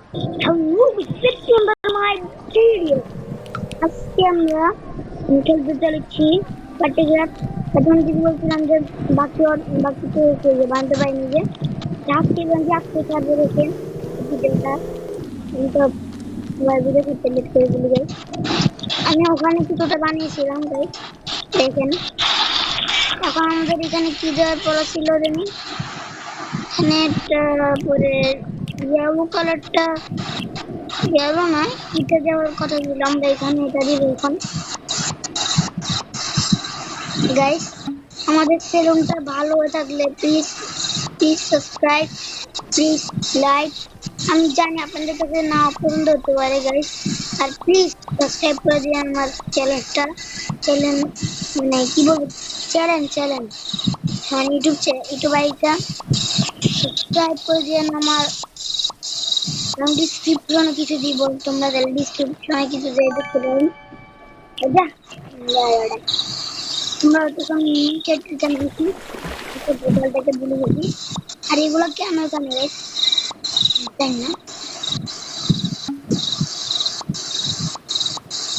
Hello, welcome to my video. আজকে আমরা খেলতে চলেছি পার্টিকুলার এখন যদি বলছিলাম যে বাকি তো বানতে পারিনি যে আজকে বন্ধু আজকে কাজে রেখে ভিডিওটা আমি তো ভিডিও করতে লেট করে দিলি গাইস আমি ওখানে কিছুটা বানিয়েছিলাম গাইস দেখেন এখন আমাদের এখানে কি দেওয়ার পর ছিল জানি এখানে তারপরে ইয়েলো কালারটা ইয়েলো না এটা দেওয়ার কথা ছিল আমরা এখানে এটা দিব এখন গাইস আমাদের চ্যানেলটা ভালো হয়ে থাকলে প্লিজ সাবস্ক্রাইব প্লিজ লাইক আমি জানি আপনাদের কাছে না পছন্দ হতে পারে গাইস আর প্লিজ সাবস্ক্রাইব করে দিন আমার চ্যানেলটা মানে কি বলবো চ্যানেল হ্যাঁ ইউটিউব আইডিটা সাবস্ক্রাইব করে দিন আমার আমি ডিসক্রিপশনে কিছু দিব তোমরা ডিসক্রিপশনে কিছু দিয়ে দেখতে পারো আচ্ছা তোমরা তো কেটে জানবি বোতলটাকে ভুলে গেছি আর এগুলো কেন জানি তাই না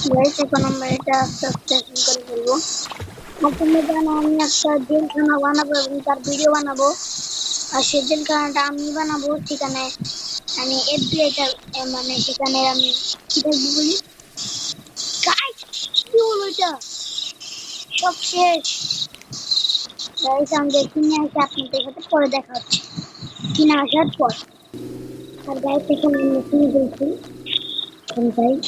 গাইস এখন আমরা এটা আস্তে আস্তে করে ফেলবো আর তোমরা জানো আমি একটা জেলখানা বানাবো এবং তার ভিডিও বানাবো আর সেই জেলখানাটা আমি বানাবো সেখানে আমি এফবিআইটা মানে সেখানে আমি কি বলি গাইস কি হলো এটা সব শেষ গাইস আমাদের কিনে আসে আপনাদের সাথে পরে দেখা হচ্ছে কিনে আসার পর আর গাইস এখন আমি কিনে দিয়েছি গাইস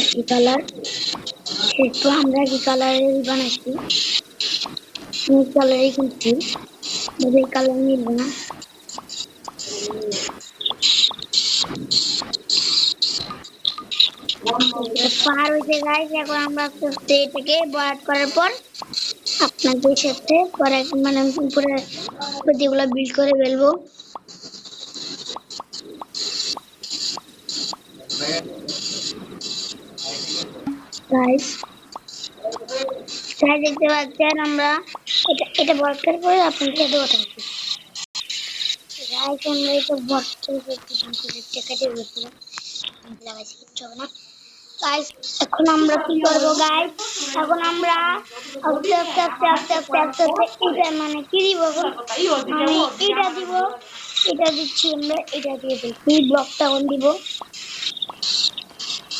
কি কালার একটু আমরা কি কালারের বানাচ্ছি কালারই কিনছি এই কালার মিলবে না পার হয়েছে গাইস এখন আমরা এটাকে বয়াট করার পর আপনাদের সাথে পরে মানে উপরে যেগুলো বিল্ড করে ফেলবো গাইস দেখতে পাচ্ছেন আমরা এটা বয়াট করার পরে আপনাদের সাথে কথা বলছি গাইস আমরা এটা বয়াট করে কেটে বলছি লাগাইছি কিচ্ছু হবে না গাইস এখন আমরা কি করব গাইস এখন আমরা আস্তে এটা মানে কি দিব আমি এটা দিচ্ছি আমরা এটা দিয়ে দিই ব্লকটা অন দিব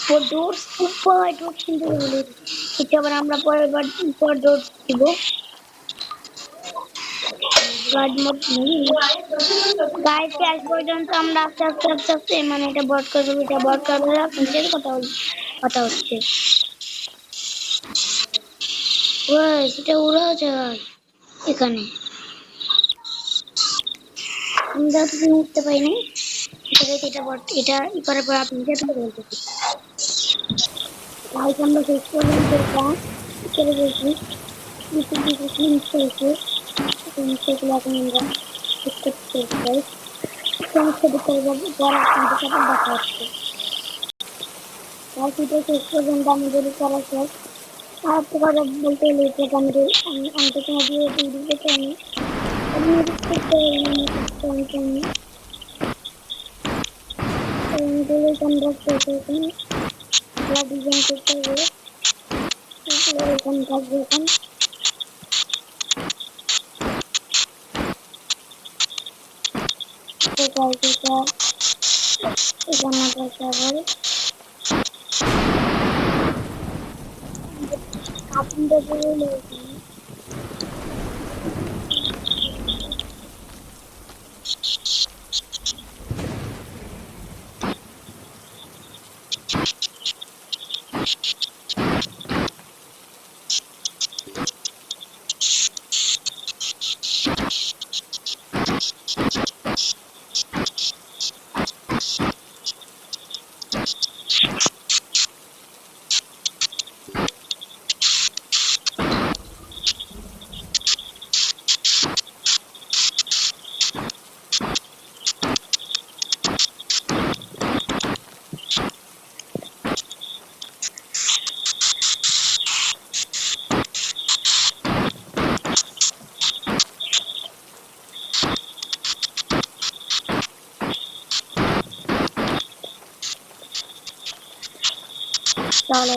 ফর ডোরস উপর ডোরস কিন্তু বলি এটা আবার আমরা পর ডোরস দিব গাইড মোড গাইস ক্যাশ পর্যন্ত আমরা আস্তে মানে এটা বট করব এটা বট করব আপনাদের কথা হচ্ছে ওই সেটা উড়া যায় এখানে আমরা তো উঠতে পাই না এটা বট এটা ই করার পর আপনাদের সাথে বলতেছি গাইস আমরা শেষ পর্যন্ত চলে গেছি সেগুলো এখন আমরা করতে চাই সমস্ত বিকেল পর আপনাদের সাথে দেখা হচ্ছে আর সেটা শেষ পর্যন্ত আমাদের করা শেষ আর তো কথা বলতে হলে আমি তো তোমার দিয়ে দিতে চাই আমি ডিজাইন করতে হবে এরকম থাকবে এখন আপনাদের তাহলে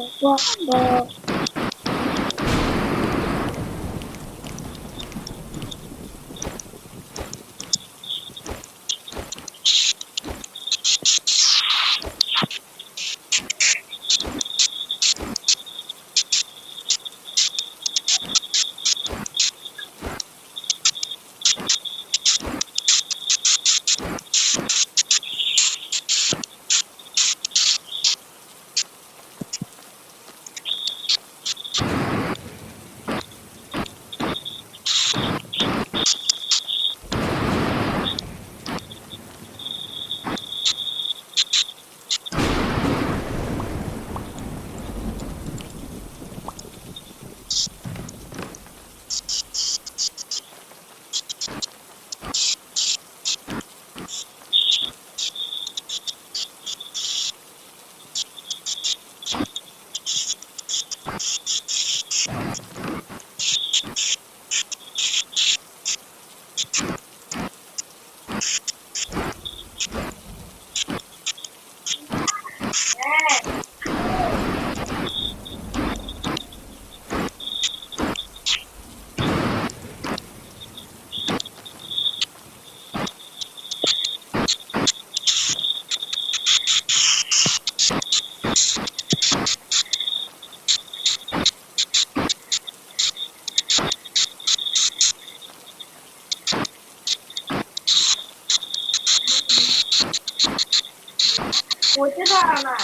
পৌঁছে দাঁড়া না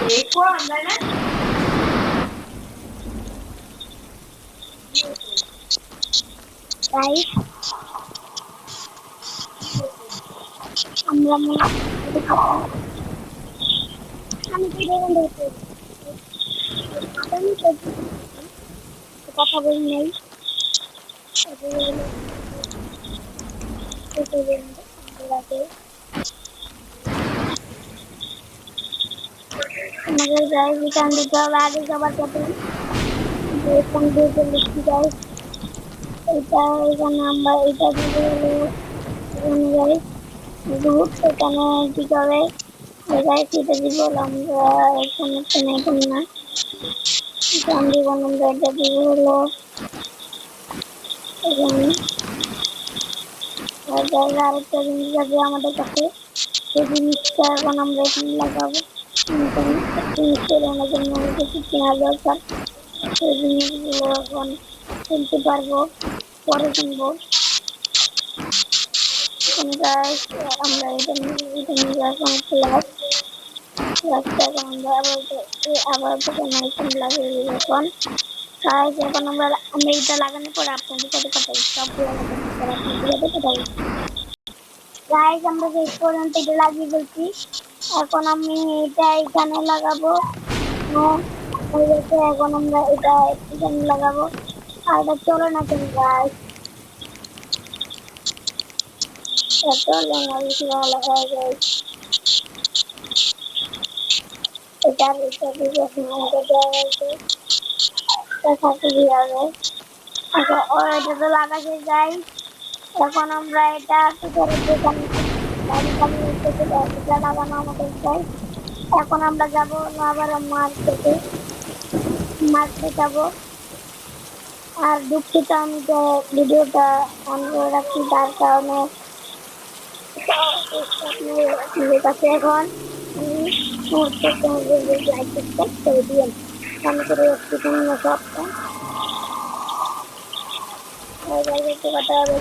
এই কো আমরা না তাই আমরা আমি কথা বলি নাই আমাদের গায়ে রিটার্ন দিতে হবে আগে যাবার পথে এখান থেকে লিখতে যাই এটা এখানে আমরা এটা দিতে হলে এখানে যাই রুট এখানে দিতে হবে গাইস এটা দিব আমরা এখানে এখন না এখান দিব আমরা এটা দিব হলো এখানে আরেকটা জিনিস আছে আমাদের কাছে সেই জিনিসটা এখন আমরা এখানে লাগাবো জিনিসের জন্য কিছু কেনা দরকার সেই জিনিসগুলো এখন কিনতে পারবো পরে কিনবো আমরা এটা নিয়ে এখন লাস্ট আমরা আবার আইটেম লাগিয়ে দিব এখন এখন আমরা এটা লাগানোর পর আপনাদের সাথে কথা বলছি সবগুলো লাগানোর পর আপনাদের সাথে কথা বলছি গাইস আমরা শেষ পর্যন্ত এটা লাগিয়ে ফেলছি এখন আমি এটা এখানে লাগাবো এখন আমরা এটা এখানে লাগাবো আর এটা চলো না কেন গাইস চলো না বেশি ভালো হয়ে যায় এটা দিয়ে আমাদের দেওয়া হয়েছে সাথে দিয়ে হবে এটা তো লাগাতে যাই এখন আমরা এটা লাগানো আমাদের চাই এখন আমরা যাবো আবার মার্কেটে যাবো আর দুঃখিত আমি যে ভিডিওটা অন করে রাখছি তার কারণে আপনাদের কাছে এখন লাইক সাবস্ক্রাইব করে দিন আমি করে রাখছি সবটা কথা হবে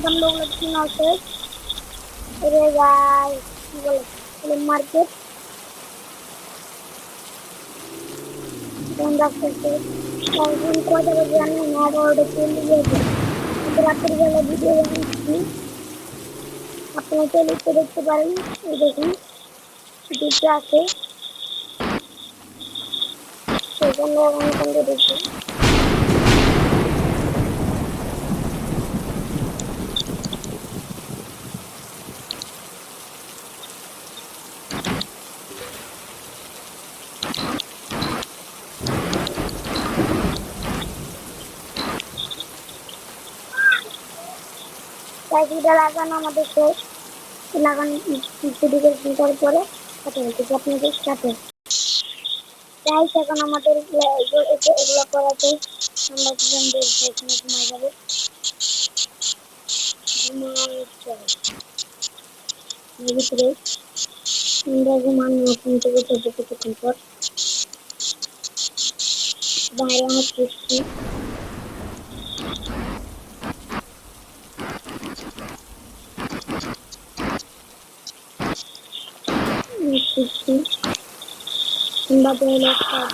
हम लोग लक्ष्मी से मार्केट রাতের বেলা ভিডিও বানাচ্ছি আপনারা চাইলে একটু দেখতে পারেন এই দেখুন ভিডিওটা আছে সেখানে আমি দেখছি এটা লাগানো আমাদের শেষ। লাগানো ডেকোরেশন করার পরে কথা বলতেছি আপনাদের সাথে। গাইস এখন আমাদের এগুলো করাতে আমরা দুজন দেখবো এখানে ঘুমাই যাবো। ভিতরে আমরা ঘুমানো ওখান থেকে চোদ্দ কিছুক্ষণ পর বাইরে আমার সৃষ্টি সৃষ্টি কিংবা দেওয়ালের খাওয়া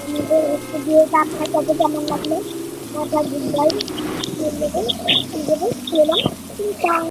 আমাদের ভিডিওটা আপনার কাছে কেমন লাগলো?